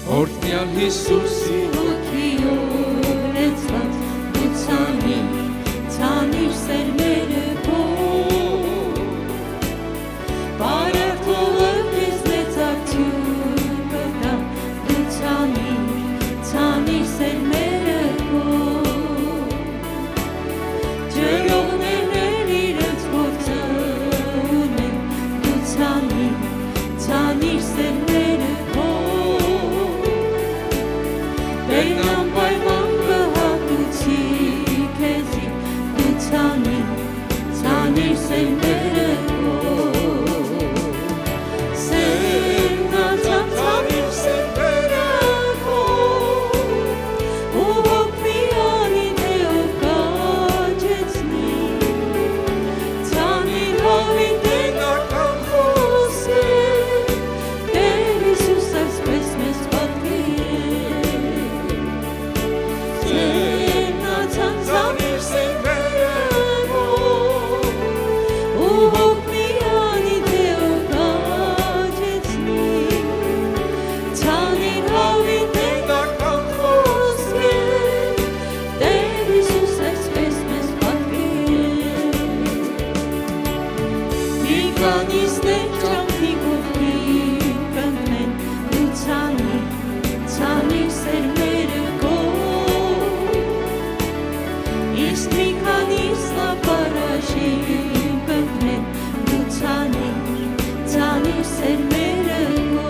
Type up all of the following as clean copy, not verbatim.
Օրհնյալ Հիսուսի հոգիով լեցված դու ցանիր սերմերը քո բարև թողը քեզ մեծ արդյուն կտա դու ցանիր սերմերը քո ջրողներն իրենց գործը ունեն դու ցանիր սերմերը քո Դերնամ պայման կհատուցի քեզի դու ցանիր սերմերը քո Սերմնացան ցանիր սերմերը քո ու հոգնի անիդեով կաճեցնի Ցանիր հավիտենական խոսել Տեր Հիսուս այսպես մեզ պատվիրել Սերմնացան ցանիր սերմերը քո ու հոգնի անիդեով կաճեցնի Ցանիր հավիտենական խոսել Տեր Հիսուս այսպես մեզ պատվիրել Մի քանիսներ ճամփի կողքին կընկնեն դու ցանիր սերմերը քո Իսկ մի քանիս ապարաշին կընկնեն դու ցանիր սերմերը քո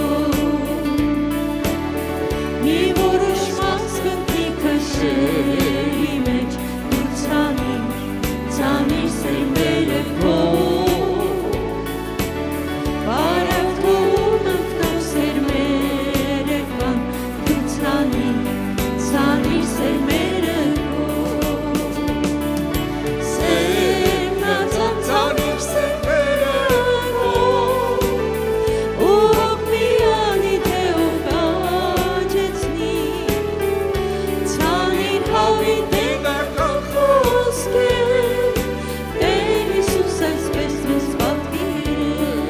Մի որոշված կընկնի քաշերի մեջ դու ցանիր սերմերը քո Բարև թողում ընկնող սերմերը կան դու ցանիր սերմերը քո Սերմնացան ցանիր սերմերը քո ու հոգնի անիդեով կաճեցնի Ցանիր հավիտենական խոսքեր Տեր Հիսուս այսպես մեզ պատվիրել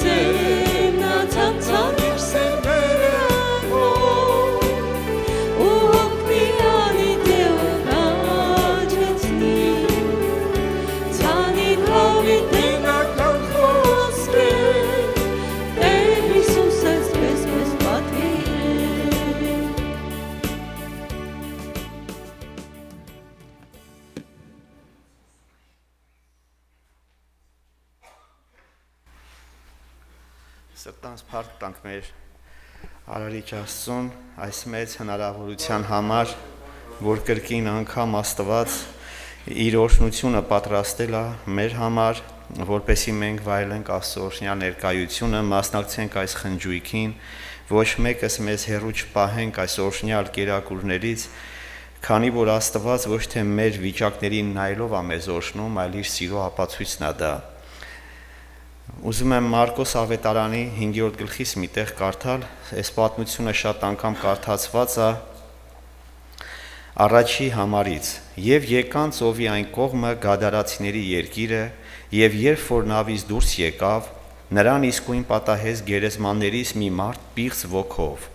Սերմնացան ցանիր սերմերը քո ու հոգնի անիդեով կաճեցնի Ցանիր հավիտենական խոսքեր Տեր Հիսուս այսպես մեզ պատվիրել Սրտանց փառք տանք մեր Արարիչ Աստծուն այս մեծ հնարավորության համար, որ կրկին անգամ Աստված իր օրհնությունը պատրաստել է մեր համար, որպեսզի մենք վայելենք Աստծո օրհնյալ ներկայությունը, մասնակցենք այս խնջույքին, ոչ մեկս մեզ հեռու չպահենք այս օրհնյալ կերակուրներից, քանի որ Աստված ոչ թե մեր վիճակներին նայելով է մեզ օրհնում, այլ իր սիրո ապացույցն է դա։ Ուզում եմ Մարկոս ավետարանի 5-րդ գլխից մի տեղ կարդալ, այս պատմությունը շատ անգամ կարդացված է առաջի համարից։ Եվ եկան ծովի այն կողմը Գադարացիների երկիրը, եւ երբ որ նավից դուրս եկավ, նրան իսկույն պատահեց գերեզմաններից մի մարդ պիղծ ոգով,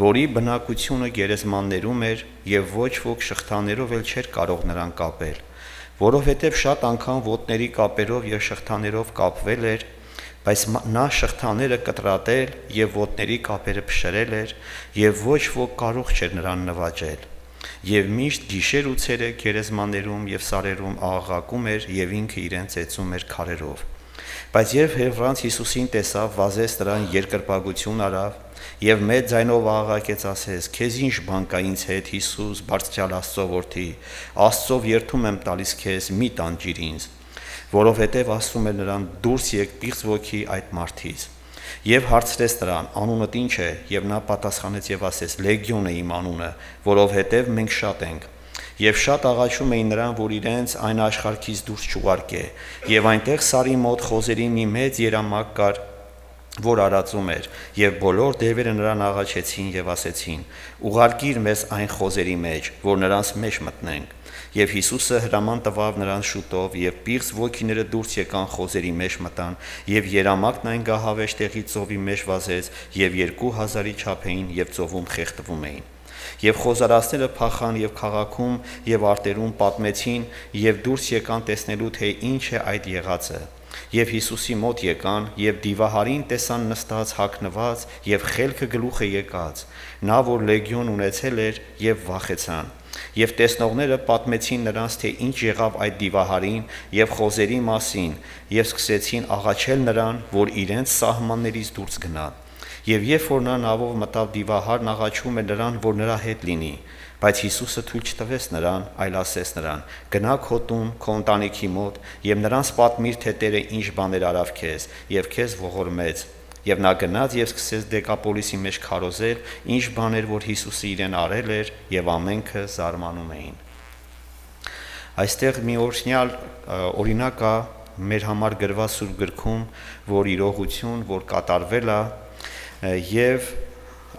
որի բնակությունը գերեզմաններում էր եւ ոչ ոք շղթաներով էլ չէր կարող նրան կապել, որովհետեւ շատ անգամ ոտների կապերով եւ շղթաներով կապվել էր, բայց նա շղթաները կտրատել եւ ոտների կապերը փշրել էր եւ ոչ ոք կարող չէր նրան նվաճել։ Եվ միշտ գիշեր ու ցերեկ գերեզմաններում եւ սարերում աղաղակում էր եւ ինքը իրեն ծեծում էր քարերով։ Բայց երբ Հրվանց Հիսուսին տեսավ, վազեց նրան երկրպագություն արավ եւ մեծ ձայնով աղաղակեց ասես. «Քեզ ինչ բան կա ինձ հետ, Հիսուս, բարձրյալ Աստծո որդի, Աստծով երդում եմ տալիս քեզ, մի տանջիր ինձ»։ Որովհետեւ ասում էր նրան. «Դուրս եկ պիղծ ոգի այդ մարդից»։ Եվ հարցրեց նրան. «Անունդ ինչ է»։ Եվ նա պատասխանեց եւ ասեց. «Լեգիոն է իմ անունը, որովհետեւ մենք շատ ենք»։ Եվ շատ աղաչում էին նրան, որ իրենց այն աշխարհից դուրս չուղարկե։ Եվ այնտեղ սարի մոտ խոզերի մի մեծ երամակ կար, որ արածում էր, եւ բոլոր դևերը նրան աղաչեցին եւ ասեցին. «Ուղարկիր մեզ այն խոզերի մեջ, որ նրանց մեջ մտնենք»։ Եվ Հիսուսը հրաման տվավ նրան շուտով, եւ պիղծ ոգիները դուրս եկան խոզերի մեջ մտան, եւ երամակն այն գահավեժ տեղի ծովի մեջ վազեց, եւ 2000-ի չափ էին եւ ծովում խեղդվում էին։ Եվ խոզարածները փախան եւ քաղաքում եւ արտերում պատմեցին եւ դուրս եկան տեսնելու թե ինչ է այդ եղածը։ Եվ Հիսուսի մոտ եկան եւ դիվահարին տեսան նստած հագնված եւ խելքը գլուխը եկած, նա որ լեգիոն ունեցել էր եւ վախեցան։ Եվ տեսնողները պատմեցին նրանց թե ինչ եղավ այդ դիվահարին եւ խոզերի մասին եւ սկսեցին աղաչել նրան, որ իրենց սահմաններից դուրս գնա։ Եվ երբ որ նա նավով մտավ դիվահարն աղաչում է նրան, որ նրա հետ լինի, բայց Հիսուսը թույլ չտվեց նրան, այլ ասեց նրան. «Գնա քո տուն, քո ընտանիքի մոտ, եւ նրանց պատմիր, թե Տերը ինչ բաներ արավ քեզ, եւ քեզ ողորմեց»։ Եվ նա գնաց եւ սկսեց Դեկապոլիսի մեջ քարոզել, ինչ բաներ որ Հիսուսը իրեն արել էր, եւ ամենքը զարմանում էին։ Այստեղ մի օրհնյալ օրինակ է մեր համար գրված Սուրբ գրքում, որ իրողություն, որ կատարվել է, եւ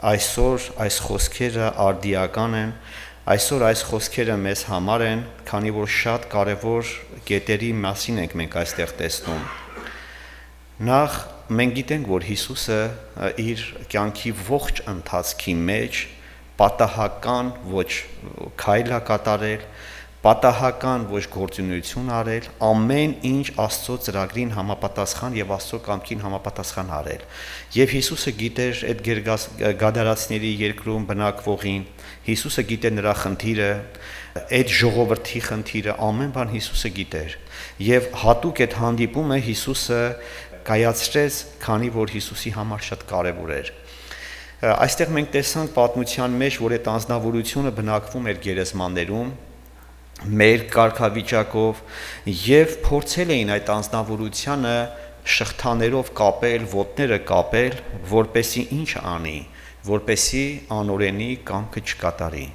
այսօր այս խոսքերը արդիական են, այսօր այս խոսքերը մեզ համար են, քանի որ շատ կարևոր կետերի մասին ենք մենք այստեղ տեսնում։ Նախ մենք գիտենք, որ Հիսուսը իր կյանքի ողջ ընթացքի մեջ պատահական ոչ քայլ է կատարել, պատահական ոչ գործունեություն արել, ամեն ինչ Աստծո ծրագրին համապատասխան եւ Աստծո կամքին համապատասխան արել։ Եվ Հիսուսը գիտեր այդ գադարացիների երկրում բնակվողին, Հիսուսը գիտեր նրա խնդիրը, այդ ժողովրդի խնդիրը, ամեն բան Հիսուսը գիտեր։ Եվ հատուկ այդ հանդիպումը Հիսուսը կայացրեց, քանի որ Հիսուսի համար շատ կարևոր էր։ Այստեղ մենք տեսանք պատմության մեջ, որ այդ անձնավորությունը բնակվում էր գերեզմաններում, մեր կարգավիճակով եւ փորձել էին այդ անձնավորությունը շղթաներով կապել, ոտները կապել, որպեսի ինչ անի, որպեսի անօրենի կամքը չկատարի։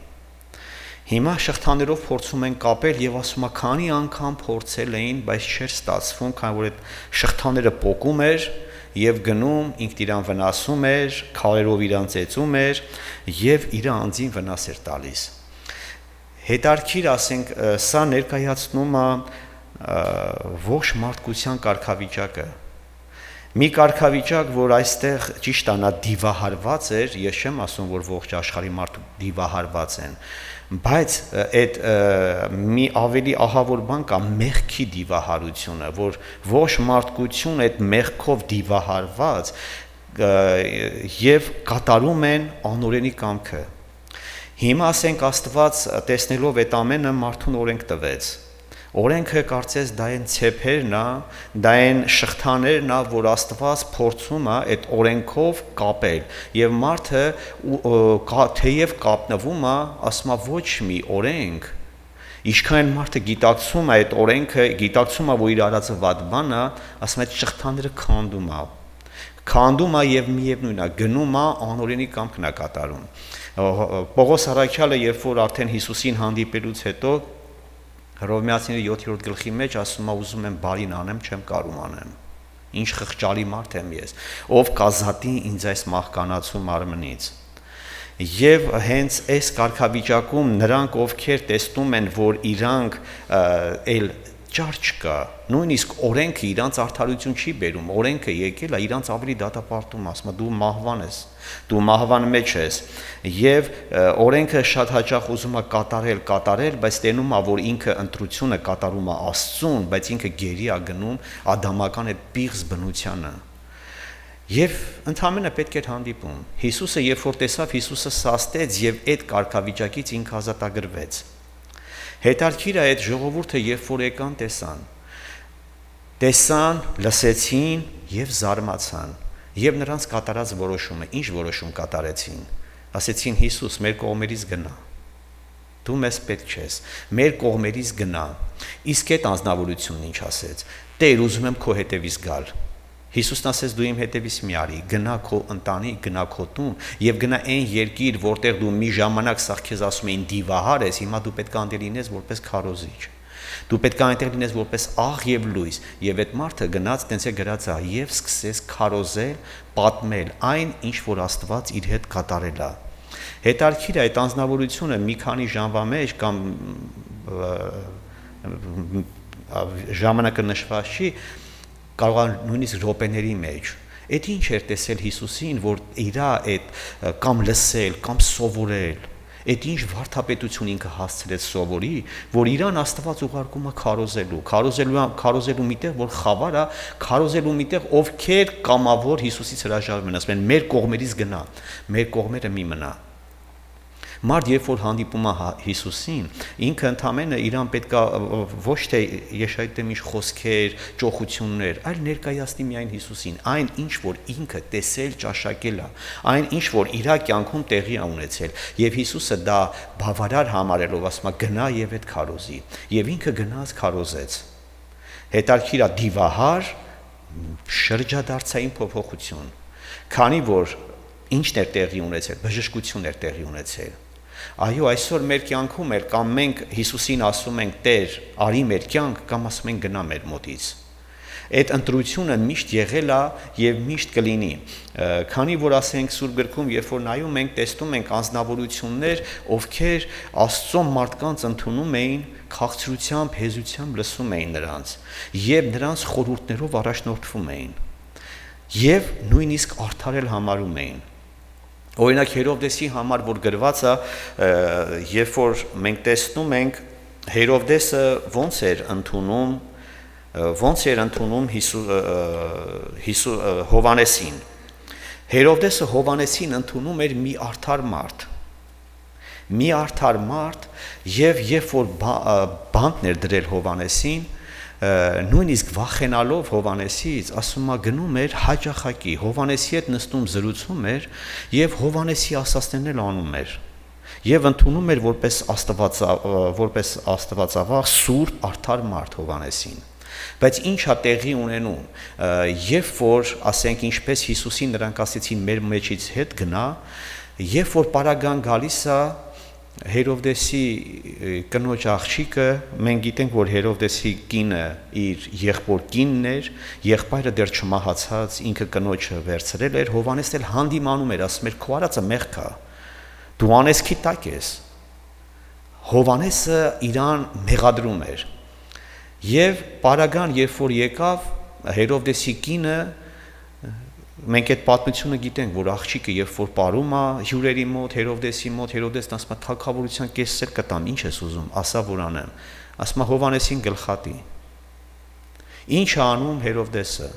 Հիմա շղթաներով փորձում են կապել եւ ասում են քանի անգամ փորձել էին, բայց չէր ստացվում, քանի որ այդ շղթաները պոկում էր եւ գնում, ինքն իրան վնասում էր, քարերով իրան ծեծում էր եւ իր անձին վնաս էր տալիս։ Հետարքիր ասենք, սա ներկայացնում է ողջ մարդկության կարգավիճակը։ Մի կարգավիճակ, որ այստեղ ճիշտ է, նա դիվահարված էր, ես չեմ ասում, որ ողջ աշխարհի մարդու դիվահարված են, բայց այդ մի ավելի ահավոր բան կա մեղքի դիվահարությունը, որ ողջ մարդկություն այդ մեղքով դիվահարված եւ կատարում են անօրենի կամքը։ Հիմա ասենք Աստված տեսնելով այդ ամենը մարդուն օրենք տվեց։ Օրենքը կարծես դա են ցեփերն է, դա են շղթաներն է, որ Աստված փորձում է այդ օրենքով կապել։ Եվ մարդը թեև կապնվում է, ասում է ոչ մի օրենք, ինչքան մարդը գիտակցում է այդ օրենքը, գիտակցում է, որ իր արածը վատ բան է, ասում է այդ շղթաները քանդում է եւ միևնույն է գնում է անօրենի կամքն է կատարում։ Պողոս առաքյալը երբ որ արդեն Հիսուսին հանդիպելուց հետո Հռոմեացիների 7-րդ գլխի մեջ ասում է ուզում եմ բարին անեմ, չեմ կարող անեմ։ Ինչ խղճալի մարդ եմ ես, ով կազատի ինձ այս մահկանացու մարմնից։ Եվ հենց այս կարգավիճակում նրանք ովքեր տեսնում են, որ իրանք էլ ճար չկա, նույնիսկ օրենքը իրանց արդարություն չի բերում, օրենքը եկել է իրանց ավելի դատապարտում, ասում է դու մահվան ես, դու մահվան մեջ ես, եւ օրենքը շատ հաճախ ուզում է կատարել, բայց տենում է, որ ինքը ընտրությունը կատարում է Աստծուն, բայց ինքը գերի է գնում ադամական այդ պիղծ բնությանը։ Եվ ընդհանրապես պետք էր հանդիպում։ Հիսուսը երբ որ տեսավ, Հիսուսը սաստեց եւ այդ կարգավիճակից ինքը ազատագրվեց։ Հետարքիր է այդ ժողովուրդը երբ որ եկան տեսան, լսեցին եւ զարմացան եւ նրանց կատարած որոշումը, ինչ որոշում կատարեցին, ասեցին Հիսուս մեր կողմերից գնա, դու մեզ պետք չես, մեր կողմերից գնա, իսկ այդ անձնավորությունն ինչ ասեց, Տեր ուզում եմ քո հետևից գալ, Հիսուսն ասեց դու իմ հետևից մի արի, գնա քո ընտանիք, գնա քո տուն եւ գնա այն երկիր, որտեղ դու մի ժամանակ սա քեզ ասում էին դիվահար ես, հիմա դու պետք է այնտեղ լինես որպես քարոզիչ։ Դու պետք է այնտեղ լինես որպես աղ եւ լույս, եւ այդ մարդը գնաց տենց է գրած է եւ սկսեց քարոզել, պատմել այն, ինչ որ Աստված իր հետ կատարել է։ Հետարքիր այդ անձնավորությունը մի քանի ժամվա մեջ կամ ժամանակը նշված չի, կարող է նույնիսկ րոպեների մեջ։ Այդ ինչ էր տեսել Հիսուսին, որ իր այդ կամ լսել, կամ սովորել, այդ ինչ վարդապետություն ինքը հասցրեց սովորի, որ իրան Աստված ուղարկում է քարոզելու միտեղ, որ խավար է, քարոզելու միտեղ ովքեր կամավոր Հիսուսից հրաժարվում են, ասում են մեր կողմերից գնա, մեր կողմերը մի մնա։ Մարդ երբ որ հանդիպում է Հիսուսին, ինքը ընդամենը իրան պետքա ոչ թե Եշայի դեմ ինչ խոսքեր, ճոխություններ, այլ ներկայացնի միայն Հիսուսին, այն ինչ որ ինքը տեսել, ճաշակել է, այն ինչ որ իր կյանքում տեղի է ունեցել, եւ Հիսուսը դա բավարար համարելով ասում է գնա եւ այդ քարոզի, եւ ինքը գնաց քարոզեց։ Հետարքիր է դիվահար շրջադարձային փոփոխություն, քանի որ ինչն էր տեղի ունեցել, բժշկություն էր տեղի ունեցել։ Այո, այսօր մեր կյանքում էլ կամ մենք Հիսուսին ասում ենք Տեր, արի մեր կյանք, կամ ասում ենք գնա մեր մոտից։ Այդ ընտրությունը միշտ եղել է եւ միշտ կլինի։ Քանի որ ասենք Սուրբ գրքում, երբ որ նայում ենք, տեսնում ենք անձնավորություններ, ովքեր Աստծո մարդկանց ընդունում էին, քաղցրությամբ, հեզությամբ լսում էին նրանց եւ նրանց խորհուրդներով առաջնորդվում էին եւ նույնիսկ արդարել համարում էին։ Օրինակ Հերովդեսի համար, որ գրված է, երբ որ մենք տեսնում ենք Հերովդեսը ոնց էր ընդունում Հովանեսին։ Հերովդեսը Հովանեսին ընդունում էր մի արդար մարդ, եւ երբ որ բանտն էր դրել Հովանեսին, նույնիսկ վախենալով Հովանեսից, ասում է գնում էր հաճախակի, Հովանեսի հետ նստում զրուցում էր եւ Հովանեսի ասածներն էլ անում էր եւ ընդունում էր որպես աստվածավախ սուրբ արդար մարդ Հովանեսին։ Բայց ինչ է տեղի ունենում, երբ որ ասենք ինչպես Հիսուսին նրանք ասեցին մեր մեջից հետ գնա, երբ որ պարագան գալիս է Հերովդեսի կնոջ աղջիկը, մենք գիտենք, որ Հերովդեսի կինը իր եղբոր կինն էր, եղբայրը դեռ չմահացած, ինքը կնոջը վերցրել էր, Հովանեսն էլ հանդիմանում էր, ասում էր քո արածը մեղք է, դու անեծքի տակ ես։ Հովանեսը իրան մեղադրում էր։ Եվ պարագան, երբ որ եկավ, Հերովդեսի կինը, մենք այդ պատմությունը գիտենք, որ աղջիկը երբ որ ապարում է հյուրերի մոտ, Հերովդեսի մոտ, Հերովդեսն ասում է թագավորության կեսեր կտամ, ինչ ես ուզում, ասա որ անեմ, ասում է Հովանեսին գլխատի։ Ինչ է անում Հերովդեսը,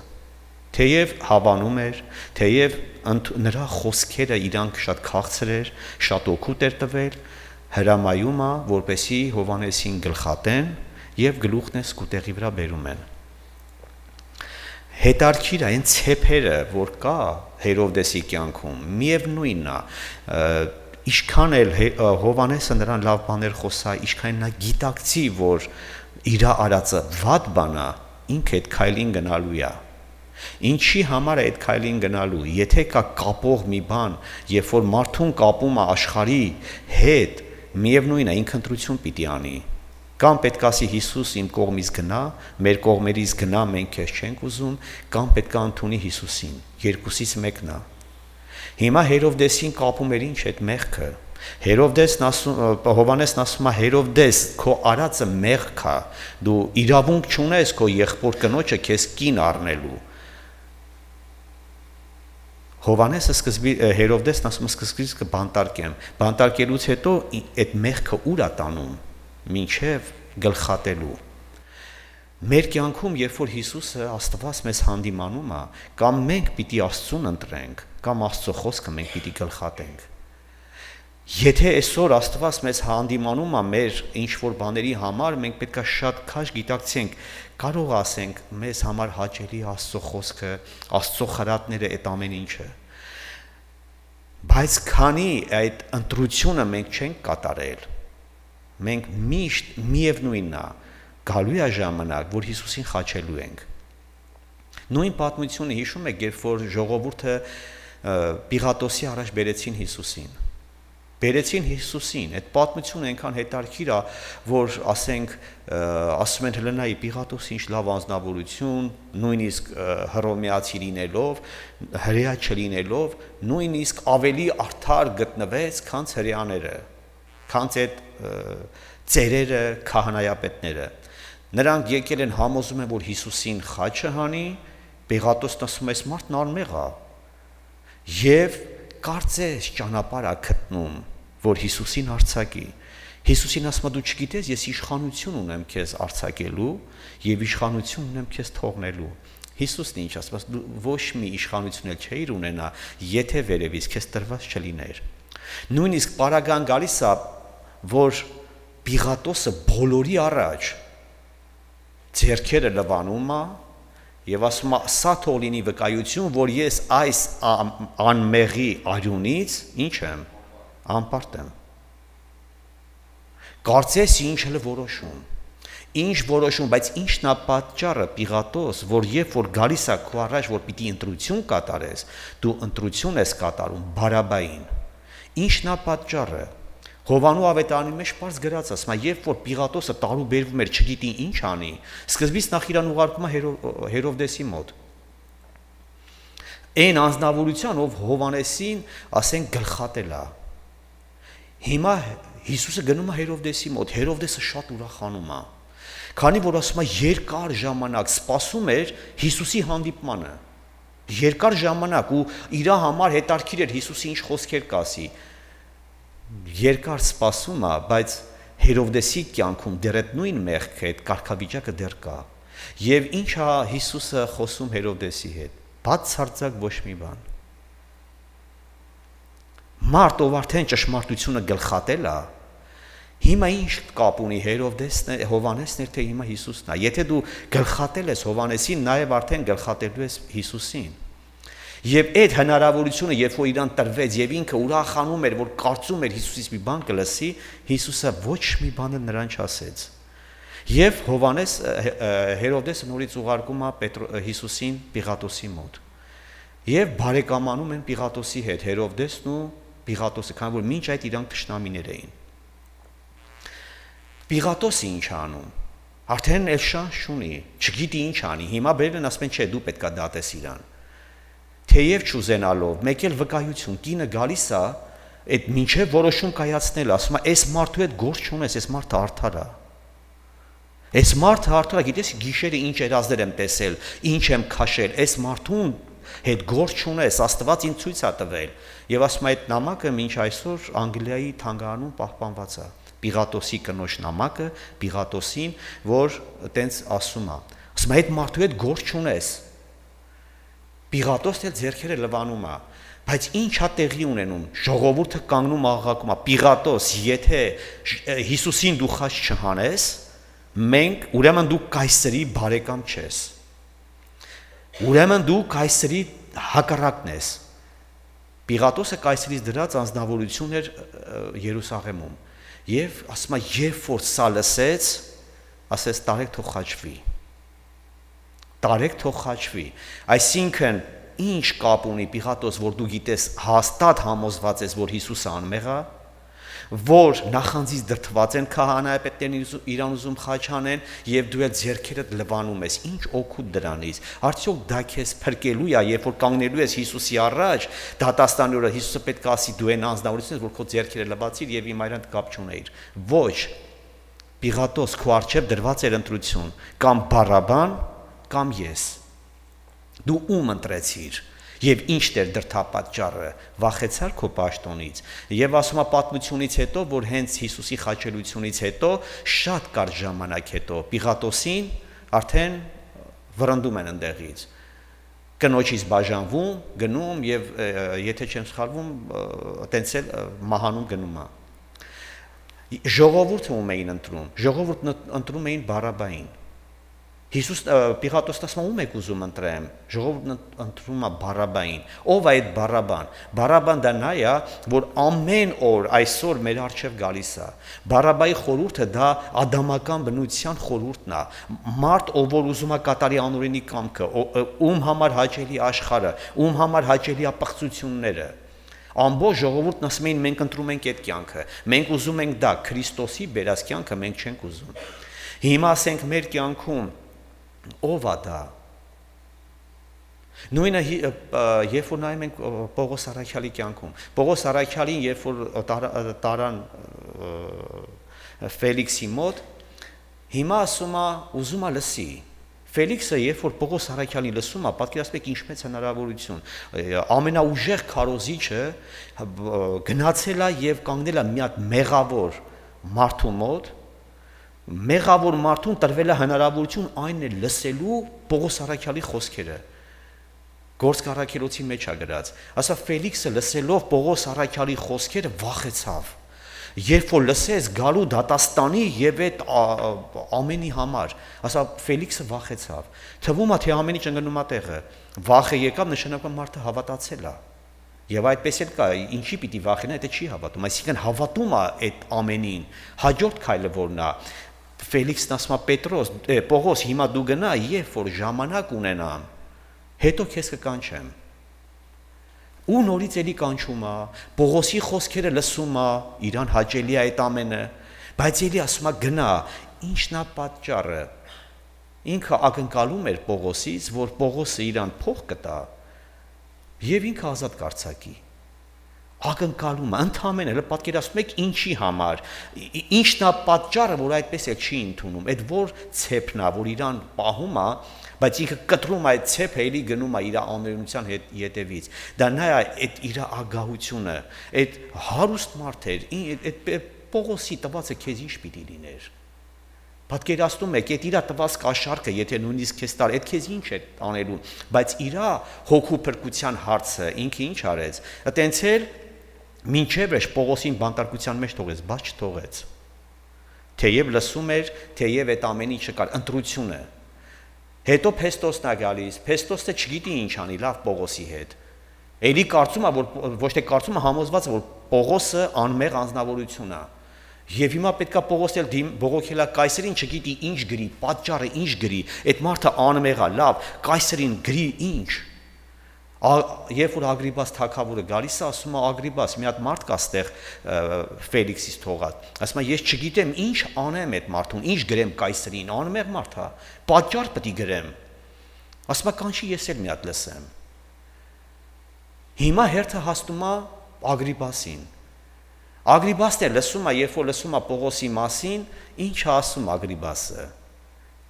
թեև հավանում էր, թեև նրա խոսքերը իրանք շատ քաղցր էր, շատ օգուտ էր տվել, հրամայում է, որպեսի Հովանեսին գլխատեն եւ գլուխն է սկուտեղի վրա բերում են։ Հետարքիր այն ցեփերը, որ կա Հերովդեսի կյանքում, միևնույնն է, ինչքան էլ Հովանեսը նրան լավ բաներ խոսա, ինչքան նա գիտակցի, որ իր արածը վատ բան է, ինքը այդ քայլին գնալու է։ Ինչի համար է այդ քայլին գնալու, եթե կա կապող մի բան, երբ որ մարդուն կապում է աշխարհի հետ, միևնույնն է, ինքը ընտրություն պիտի անի։ Կամ պետք է ասի Հիսուս իմ կողմից գնա, մեր կողմերից գնա, մենք քեզ չենք ուզում, կամ պետք է ընդունի Հիսուսին, երկուսից մեկն է։ Հիմա Հերովդեսին կապում էր ինչ այդ մեղքը։ Հովանեսն ասում է Հերովդես, քո արածը մեղք է, դու իրավունք չունես քո եղբոր կնոջը քեզ կին առնելու։ Հերովդեսն ասում է սկզբից կբանտարկեմ, բանտարկելուց հետո այդ մեղքը ուր է տանում, մինչև գլխատելու։ Մեր կյանքում, երբ որ Հիսուսը Աստված մեզ հանդիմանում է, կամ մենք պիտի Աստծուն ընտրենք, կամ Աստծո խոսքը մենք պիտի գլխատենք։ Եթե այսօր Աստված մեզ հանդիմանում է մեր ինչ-որ բաների համար, մենք պետք է շատ քաշ գիտակցենք, կարող ասենք մեզ համար հաճելի Աստծո խոսքը, Աստծո խրատները, այդ ամեն ինչը։ Բայց քանի այդ ընտրությունը մենք չենք կատարել, մենք միշտ միևնույնն է, գալու է ժամանակ, որ Հիսուսին խաչելու ենք։ Նույն պատմությունը հիշում եք, երբ որ ժողովուրդը Պիղատոսի առաջ բերեցին Հիսուսին։ Բերեցին Հիսուսին, այդ պատմությունը այնքան հետաքրքիր է, որ ասում են Հելենայի Պիղատոսը ինչ լավ անձնավորություն, նույնիսկ հռոմեացի լինելով, հրեա չլինելով, նույնիսկ ավելի արդար գտնվեց, քան հրեաները, քան այդ ծերերը, քահանայապետները։ Նրանք եկել են համոզում են, որ Հիսուսին խաչը հանի, Պիղատոսն ասում է, այս մարդն անմեղ է, եւ կարծես ճանապարհ է գտնում, որ Հիսուսին արձակի։ Հիսուսին ասում է, դու չգիտես, ես իշխանություն ունեմ քեզ արձակելու եւ իշխանություն ունեմ քեզ թողնելու։ Հիսուսն ինչ ասում է, դու ոչ մի իշխանություն էլ չէիր ունենա, եթե վերևից քեզ տրված չլիներ։ Նույնիսկ պարագան գալիս է, որ Պիղատոսը բոլորի առաջ ձեռքերը լվանում է եւ ասում է, սա թող լինի վկայություն, որ ես այս անմեղի արյունից ինչ եմ, անպարտ եմ։ Կարծես ինչ էլ որոշում, բայց ինչն է պատճառը, Պիղատոս, որ երբ որ գալիս է քո առաջ, որ պիտի ընտրություն կատարես, դու ընտրություն ես կատարում Բարաբային։ Ինչն է պատճառը։ Հովանու ավետարանի մեջ պարզ գրած ասում է, երբ որ Պիղատոսը տարուբերվում էր, չգիտի ինչ անի, սկզբից նախ իրան ուղարկում է Հերովդեսի մոտ։ Այն անձնավորության, ով Հովանեսին, ասենք, գլխատել է։ Հիմա Հիսուսը գնում է Հերովդեսի մոտ, Հերովդեսը շատ ուրախանում է, քանի որ ասում է երկար ժամանակ սպասում էր Հիսուսի հանդիպմանը։ Երկար ժամանակ ու իր համար հետաքրքիր էր Հիսուսի ինչ խոսքեր կասի։ Երկար սպասում է, բայց Հերովդեսի կյանքում դեռ այդ նույն մեղքը, այդ կարգավիճակը դեռ կա։ Եվ ինչ է Հիսուսը խոսում Հերովդեսի հետ։ Բացարձակ ոչ մի բան։ Մարդ, ով արդեն ճշմարտությունը գլխատել է, հիմա ինչ կապ ունի Հերովդեսն է, Հովանեսն է, թե հիմա Հիսուսն է։ Եթե դու գլխատել ես Հովանեսին, նաև արդեն գլխատելու ես Հիսուսին։ Եվ այդ հնարավորությունը, երբ որ իրան տրվեց եւ ինքը ուրախանում էր, որ կարծում էր Հիսուսից մի բան կլսի, Հիսուսը ոչ մի բան նրան չասեց։ Եվ Հերովդեսը նորից ուղարկում է Հիսուսին Պիղատոսի մոտ։ Եվ բարեկամանում են Պիղատոսի հետ, Հերովդեսն ու Պիղատոսը, քանի որ մինչ այդ իրանք թշնամիներ էին։ Պիղատոսը ինչ անում։ Արդեն էլ շանս չունի, չգիտի ինչ անի։ Հիմա բերել են ասում են, չէ, դու պետք է դատես իրան։ Թեև չուզենալով, մեկ էլ վկայություն, կինը գալիս է, այդ մինչև որոշում կայացնել, ասում է, այս մարդու հետ գործ չունես, այս մարդը արդար է։ Այս մարդը արդար է, գիտես, գիշերը ինչ երազներ եմ տեսել, ինչ եմ քաշել, այս մարդուն հետ գործ չունես, Աստված ինձ ցույց է տվել։ Եվ ասում է, այդ նամակը մինչ այսօր Անգլիայի թանգարանում պահպանված է։ Պիղատոսի կնոջ նամակը Պիղատոսին, որ տենց ասում է, այդ մարդու հետ գործ չունես։ Պիղատոսն էլ ձեռքերը լվանում է, բայց ինչ է տեղի ունենում, ժողովուրդը կանգնում աղաղակում է, Պիղատոս, եթե Հիսուսին դու խաչ չհանես, մենք ուրեմն դու կայսրի բարեկամ չես։ Ուրեմն դու կայսրի հակառակն ես։ Պիղատոսը կայսրից դրած անձնավորություն էր Երուսաղեմում, եւ ասում է, երբ որ սա լսեց, ասեց, տարեք թող խաչվի։ Տարեք թող խաչվի։ Այսինքն ինչ կապ ունի Պիղատոս, որ դու գիտես հաստատ համոզված ես, որ Հիսուսը անմեղ է, որ նախանձից դրդված են քահանայապետներն իրան ուզում խաչ անեն եւ դու էլ ձեռքերդ լվանում ես, ինչ օգուտ դրանից։ Արդյոք դա քեզ փրկելու է, երբ որ կանգնելու ես Հիսուսի առաջ, դատաստանի օրը Հիսուսը պետք է ասի դու այն անձնավորությունն ես, որ քո ձեռքերը լվացիր եւ իմ այրանդ կապ չունեիր։ Ոչ։ Պիղատոս քո առջև դրված էր ընտրություն, կամ Բարաբան, կամ ես։ Դու ում ընտրեցիր եւ ինչ դեր դրդապատճառը, վախեցար քո պաշտոնից։ Եվ ասում է պատմությունից հետո, որ հենց Հիսուսի խաչելությունից հետո, շատ կարճ ժամանակ հետո Պիղատոսին արդեն վրընդում են ընդեղից։ Կնոջից բաժանվում, գնում եւ եթե չեմ սխալվում, տենց էլ մահանում գնում է։ Ժողովուրդը ում էին ընտրում։ Ժողովուրդն ընտրում էին Բարաբային։ Պիղատոսն ասում է, ում եք ուզում ընտրեմ։ Ժողովուրդն ընտրում է Բարաբային։ Ով է այդ Բարաբան։ Բարաբան դա նա է, որ ամեն օր այսօր մեր առջև գալիս է։ Բարաբայի խորհուրդը դա ադամական բնության խորհուրդն է։ Մարդ, ով որ ուզում է կատարի անօրինի կամքը, ում համար հաճելի աշխարհը, ում համար հաճելի է պղծությունները։ Ամբողջ ժողովուրդն ասում էին մենք ընտրում ենք այդ կյանքը, մենք ուզում ենք դա, Քրիստոսի բերած կյանքը մենք չենք ուզում։ Հիմա ասենք մեր կյանքում ով է դա։ Նույնը երբ որ նայում ենք Պողոս Առաքյալի կյանքում, Պողոս Առաքյալին երբ որ տարան Ֆելիքսի մոտ, հիմա ասում է ուզում է լսի։ Ֆելիքսը երբ որ Պողոս Առաքյալին լսում է, պատկերացրեք ինչ մեծ հնարավորություն, ամենաուժեղ քարոզիչը գնացել է եւ կանգնել է մի հատ մեղավոր մարդու մոտ, մեղավոր մարդուն տրվել է հնարավորություն այն է լսելու Պողոս Առաքյալի խոսքերը։ Գործք առաքելոցի մեջ է գրած, ասա Ֆելիքսը լսելով Պողոս Առաքյալի խոսքերը վախեցավ, երբ որ լսեց գալու դատաստանի եւ այդ ամենի համար, ասա Ֆելիքսը վախեցավ, թվում է թե ամեն ինչ ընկնում է տեղը, վախը եկավ նշանակում մարդը հավատացել է, եւ այդպես էլ կա, ինչի պիտի վախենա, դա չի հավատում, այսինքն հավատում է այդ ամենին, հաջորդ քայլը որն է, Ֆելիքսն ասում է Պողոս, հիմա դու գնա, երբ որ ժամանակ ունենամ, հետո քեզ կկանչեմ։ Ու նորից էլի կանչում է, Պողոսի խոսքերը լսում է, իրան հաճելի է այդ ամենը, բայց էլի ասում է գնա, ինչն է պատճառը։ Ինքը ակնկալում էր Պողոսից, որ Պողոսը իրան փող կտա եւ ինքը ազատ կարձակի։ Ակնկալում է, ընդհանրապես պատկերացնում եք ինչի համար, ինչն է պատճառը, որ այդպես է չի ընդունում, այդ որ ցեփն է, որ իրան պահում է, բայց ինքը կտրում է այդ ցեփը, էլի գնում է իր անօրենության հետևից։ Դա նա է այդ իր ագահությունը, այդ հարուստ մարդ էր, այդ Պողոսի տվածը քեզ ինչ պիտի լիներ։ Պատկերացնում եք, այդ իր տված կաշառքը, եթե նույնիսկ քեզ տար, այդ քեզ ինչ է անելու, բայց իր հոգու փրկության հարցը ինքը ինչ արեց։ Այտենց էլ մինչև էջ Պողոսին բանտարկության մեջ թողեց, բայց չթողեց։ Թեև լսում էր, թեև այդ ամեն ինչը կար, ընտրությունը։ Հետո Փեստոսն է գալիս, Փեստոսը չգիտի ինչ անի լավ Պողոսի հետ։ Էլի կարծում է, որ ոչ թե կարծում է, համոզված է, որ Պողոսը անմեղ անձնավորություն է։ Եվ հիմա պետքա Պողոսն էլ բողոքելա Կայսերին, չգիտի ինչ գրի, պատճառը ինչ գրի, այդ մարդը անմեղ է, լավ, Կայսերին գրի ինչ։ Երբ որ Ագրիպաս թագավորը գալիս է, ասում է Ագրիպաս, մի հատ մարդ կա ստեղ Ֆելիքսից թողած, ասում է ես չգիտեմ ինչ անեմ այդ մարդուն, ինչ գրեմ Կայսերին, անմեղ մարդ է, պատճառ պետք է գրեմ։ Ասում է կանչի ես էլ մի հատ լսեմ։ Հիմա հերթը հասնում է Ագրիպասին։ Ագրիպասն է լսում է, երբ որ լսում է Պողոսի մասին, ինչ է ասում Ագրիպասը։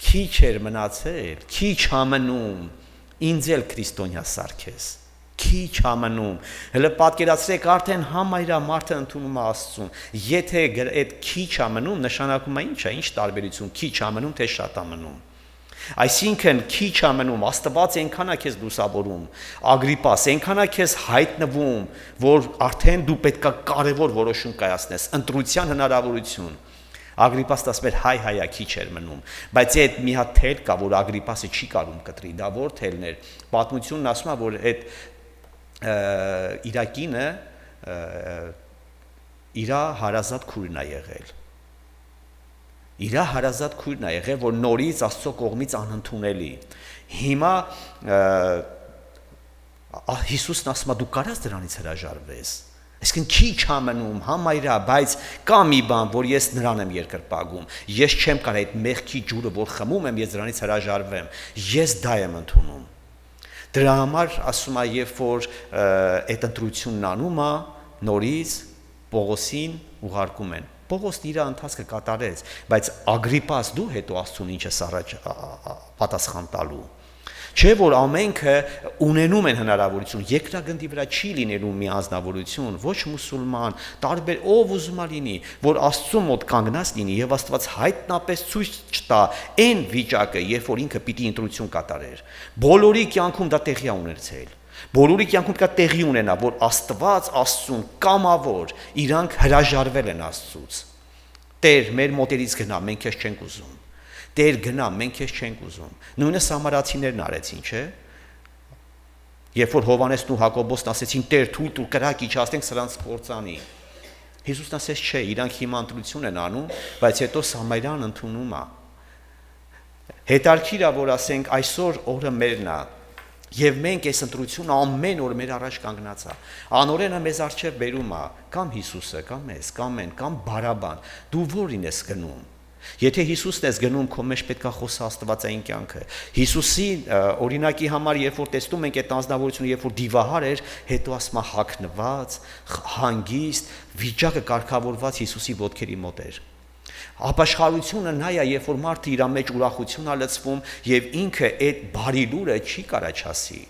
Քիչ էր մնացել, քիչ ամնում ինձ էլ քրիստոնյա սարքես, քիչ ամնում, հələ պատկերացրեք արդեն համայրա մարդը ընդունում է Աստծուն, եթե այդ քիչ ամնում նշանակում է ինչ է, ինչ տարբերություն, քիչ ամնում թե շատ ամնում, այսինքն քիչ ամնում, Աստված այնքան է քեզ լուսավորում, Ագրիպաս այնքան է քեզ հայտնվում, որ արդեն դու պետք է կարևոր որոշում կայացնես, ընտրության հնարավորություն, Ագրիպասն ասում էր հայ քիչ էր մնում, բայց այդ մի հատ թել կա, որ Ագրիպասը չի կարում կտրի, դա որ թելն էր։ Պատմությունն ասում է, որ այդ Իրակինը իր հարազատ քույրն է եղել։ Իր հարազատ քույրն է եղել, որ նորից Աստծո կողմից անընդունելի։ Հիմա Հիսուսն ասում է դու կարաս դրանից հրաժարվես։ Այսինքն քիչ ամնում, համայրա, բայց կա մի բան, որ ես նրան եմ երկրպագում։ Ես չեմ կարող այդ մեղքի ջուրը, որ խմում եմ, ես դրանից հրաժարվեմ։ Ես դա եմ ընդունում։ Դրա համար ասում է, երբ որ այդ ընտրությունն անում է, նորից Պողոսին ուղարկում են։ Պողոսն իր ընթացքը կատարեց, բայց Ագրիպաս դու հետո Աստծուն ինչ ես առաջ պատասխան տալու։ Չէ որ ամենքը ունենում են հնարավորություն, երկրագնդի վրա չի լինելու մի անձնավորություն, ոչ մուսուլման, տարբեր ով ուզում է լինի, որ Աստծո մոտ կանգնած լինի եւ Աստված հայտնապես ցույց չտա այն վիճակը, երբ որ ինքը պիտի ընտրություն կատարեր։ Բոլորի կյանքում դա տեղի է ունեցել։ Բոլորի կյանքում դա տեղի ունենա, որ Աստված Աստծուն կամավոր իրանք հրաժարվել են Աստծուց։ Տեր, մեր մոտերից գնա, մենք քեզ չենք ուզում։ Տեր գնա, մենք քեզ չենք ուզում։ Նույնը սամարացիներն արեցին, չէ՞։ Երբ որ Հովհաննեսն ու Հակոբոսն ասեցին Տեր, թույլ տուր կրակ իջացնենք սրանց կործանի։ Հիսուսն ասեց չէ, իրանք հիմա ընտրություն են անում, բայց հետո Սամարյան ընդունում է։ Հետարքիր է, որ ասենք այսօր օրը մերն է, Եվ մենք այս ընտրությունը ամեն օր մեր առաջ կանգնած է։ Անօրենը մեզ առջև բերում է կամ Հիսուսը, կամ ես, կամ են, կամ Բարաբան։ Դու որին ես գնում։ Եթե Հիսուսն ես գնում, քո մեջ պետք է խոսի աստվածային կյանքը։ Հիսուսի օրինակի համար, երբ որ տեսնում ենք այդ անձնավորությունը, երբ որ դիվահար էր, հետո ասում է հագնված, հանգիստ, վիճակը կարգավորված Հիսուսի ոտքերի մոտ էր։ Ապաշխարությունը նա է, երբ որ մարդը իր մեջ ուրախություն է լցվում եւ ինքը այդ բարի լուրը չի կարա չասի։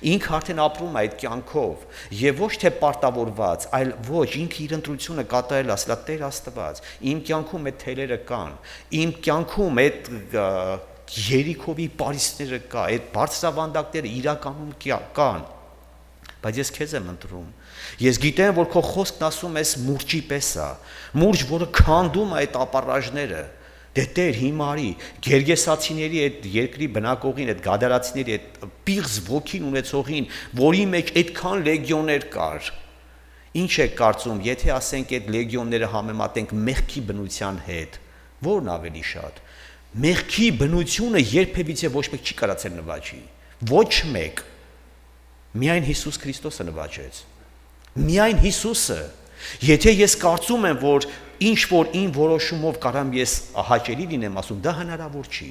Ինքը արդեն ապրում է այդ կյանքով եւ ոչ թե պարտավորված, այլ ոչ, ինքը իր ընտրությունը կատարել է, ասելա Տեր Աստված, իմ կյանքում այդ թելերը կան, իմ կյանքում այդ Երիքովի պարիսպները կա, այդ բարձրավանդակները իրականում կան, բայց ես քեզ եմ ընտրում։ Ես գիտեմ, որ քո խոսքն ասում ես մուրճի պես է, մուրճ, որը քանդում է այդ ապառաժները։ Դե Տեր հիմարի, գերգեսացիների այդ երկրի բնակողին, այդ գադարացիների այդ պիղծ ոգին ունեցողին, որի մեջ այդքան լեգիոններ կար։ Ինչ է կարծում, եթե ասենք այդ լեգիոնները համեմատենք մեղքի բնության հետ, որն ավելի շատ։ Մեղքի բնությունը երբևիցե ոչ մեկ չի կարացել նվաճի։ Ոչ մեկ։ Միայն Հիսուս Քրիստոսը նվաճեց։ Միայն Հիսուսը։ Եթե ես կարծում եմ, որ ինչ որ իմ որոշումով կարամ ես հաճելի լինեմ, ասում, դա հնարավոր չի։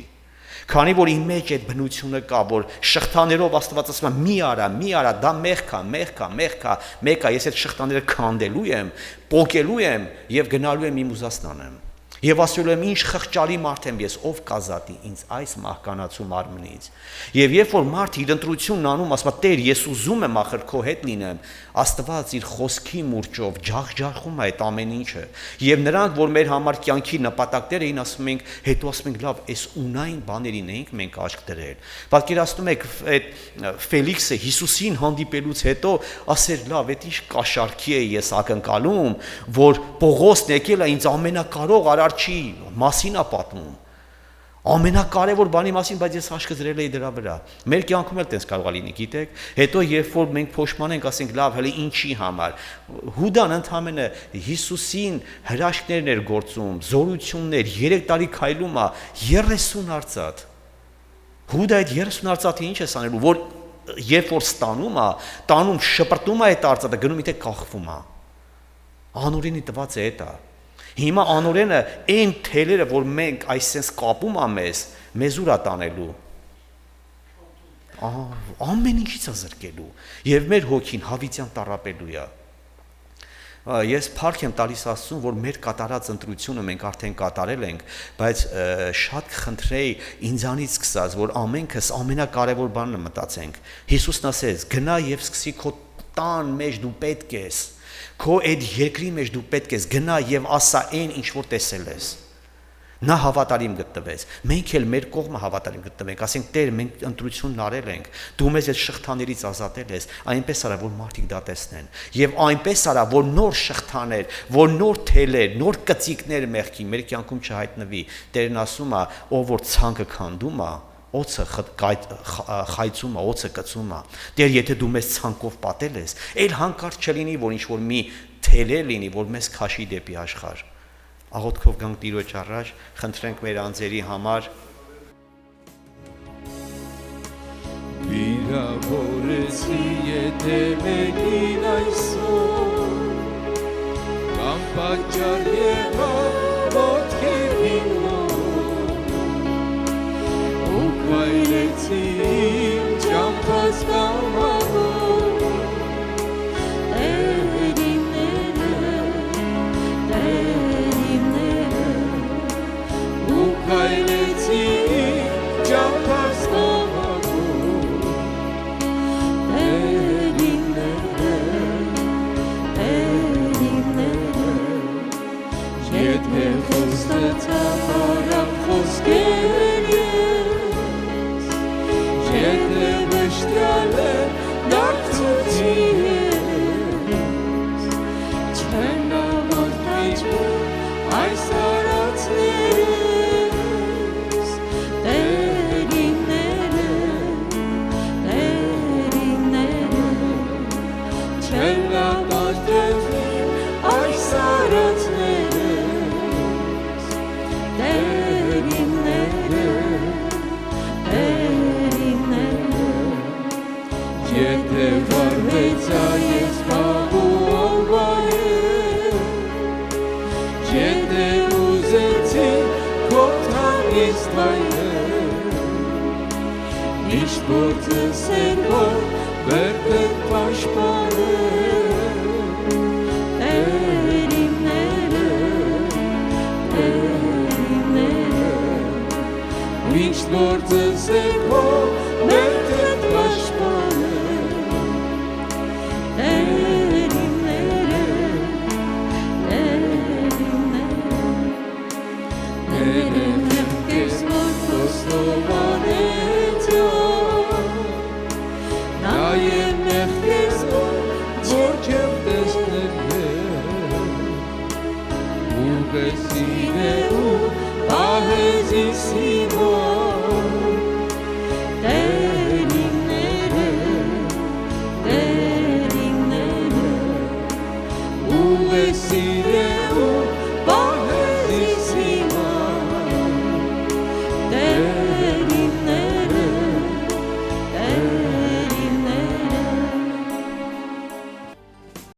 Քանի որ իմ մեջ այդ բնությունը կա, որ շղթաներով Աստված ասում է՝ մի արա, դա մեղք է, ես այդ շղթաները քանդելու եմ, պոկելու եմ եւ գնալու եմ իմ ուզածն անեմ։ Եվ ասելու եմ, ինչ խղճալի մարդ եմ ես, ով կազատի ինձ այս մահկանացու մարմնից։ Եվ երբ որ մարդը իր ընտրությունն անում, ասում է, Տեր, ես ուզում եմ ախր քո հետ լինեմ, Աստված իր խոսքի մուրճով ջախջախում է այդ ամեն ինչը։ Եվ նրանք, որ մեր համար կյանքի նպատակներ էին, ասում ենք, հետո ասում ենք, լավ, այս ունայն բաներին էինք մենք աչք դրել։ Պատկերացնում եք, այդ Ֆելիքսը Հիսուսին հանդիպելուց հետո ասեր, լավ, այդ ինչ կաշառքի է ես ակնկալում, որ Պողոսն եկել է ինձ ամենակարող արարչի մասին է պատմում։ Ամենակարևոր բանի մասին, բայց ես աչքս դրել էի դրա վրա։ Մեր կյանքում էլ տես կարող է լինի, գիտեք, հետո երբ որ մենք փոշմանենք, ասենք, լավ, հələ ինչի համար։ Հուդան ընդամենը Հիսուսին հրաշքներն էր գործում, զորություններ, 3 տարի քայլում է 30 արծաթ։ Հուդա այդ 30 արծաթը ինչ է անելու, որ երբ որ ստանում է, տանում շպրտում է այդ արծաթը, գնում իթե կախվում է։ Անօրենի տված է դա։ Հիմա անօրենը այն թելերը, որ մենք այսպես կապում է մեզ ուր է տանելու։ Ամեն ինչից է զրկելու եւ մեր հոգին հավիտյան տառապելու է։ Ես փառք եմ տալիս Աստծուն, որ մեր կատարած ընտրությունը մենք արդեն կատարել ենք, բայց շատ կխնդրեի ինձանից սկսած, որ ամենքս ամենակարևոր բանը մտածենք։ Հիսուսն ասեց. «Գնա եւ սկսի քո տան մեջ դու պետք ես, քո այդ երկրի մեջ դու պետք ես, գնա եւ ասա այն, ինչ որ տեսել ես»։ Նա հավատարիմ գտնվեց։ Մենք էլ մեր կողմը հավատարիմ գտնվենք, ասենք Տեր, մենք ընտրությունն արել ենք, դու մեզ այդ շղթաներից ազատել ես, այնպես արա, որ մարդիկ դա տեսնեն, եւ այնպես արա, որ նոր շղթաներ, որ նոր թելեր, նոր կծիկներ մեղքի մեր կյանքում չհայտնվի։ Տերն ասում է, ով որ ցանկը քանդում է, օծը խայծում է, օծը կծում է։ Տեր, եթե դու մեզ ցանկով պատել ես, այլ հանկարծ չլինի, որ ինչ որ մի թելեր լինի, որ մեզ քաշի դեպի աշխարհ։ Աղոթքով գանք Տիրոջ առաջ, խնդրենք մեր անձերի համար։ Վիրավորեցի եթե մեկին այսօր, կամ պատճառ եղավ ոտքերին մոտ, ու քայլեցի իմ ճամփած կամավոր, քայլեցի ճամփած կամավոր, եթե խոստացավ արամ խոսքեր ես, եթե վշտյալ եմ դարձուցի ես, չեն ավարտիչում այս արածները, գործս էր, որ վերքդ պաշտպանել, Միշտ գործս էր, որ վերքդ պաշտպանել, Ներեմ կես, որ խոստով անեցյալ, Նաև մեղքես, որ չեմ տեսնել, Ուղեսին է ու պահեզի սիմոն,